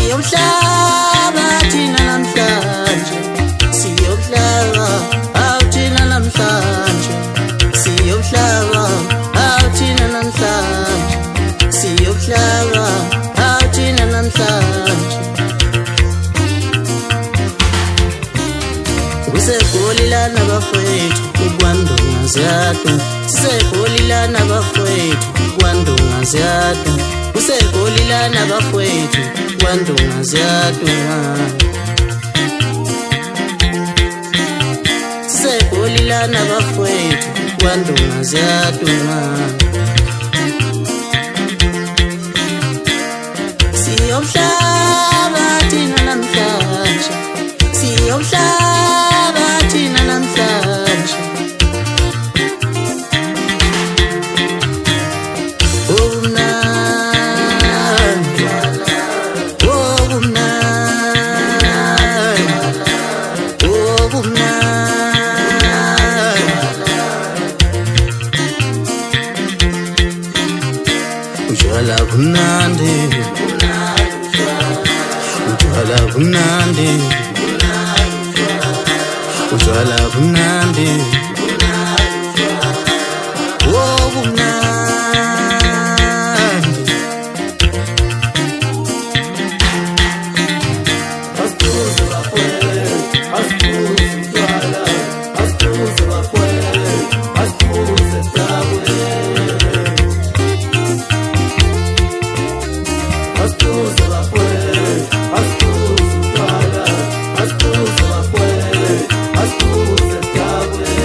Siyohlaba thina namhlanje, siyohlaba awuthina namhlanje, siyohlaba awuthina namhlanje, siyohlaba awuthina namhlanje. Kusekolilana bafowethu ukwandonga ziyadwa, sisekolilana bafowethu ukwandonga ziyadwa, kusekolilana bafowethu ukwandonga ziyadwa, sisekolilana bafowethu ukwandonga ziyadwa. Siyohlaba thina namhlanje, siyohlaba thina namhlanje. Ubumnandi, ubumnandi, ubumnandi. Utshwala bumnandi, utshwala bumnandi, utshwala bumnandi, oh bumnandi. Asiphuze bakwele, asiphuze utshwala, asiphuze bakwele, asiphuze tabule. Asiphuze bakwele, asiphuze utshwala, asiphuze bakwele, asiphuze tabule.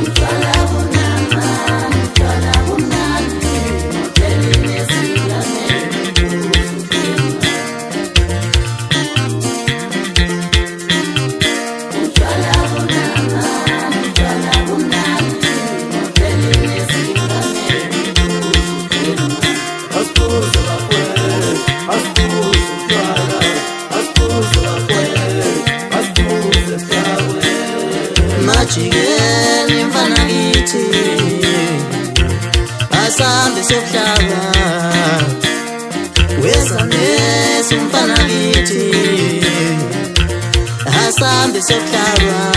Utshwala bunamnandi, utshwala bumnandi, modeli nesilane utshwala bunamnandi, utshwala bumnandi, modeli nesilane. Asiphuze bakwele, asiphuze utshwala, asiphuze bakwele, asiphuze tabule. Majikeni mfana kithi, asambe siyohlaba, wezanesi mfana kithi, asambe siyohlaba.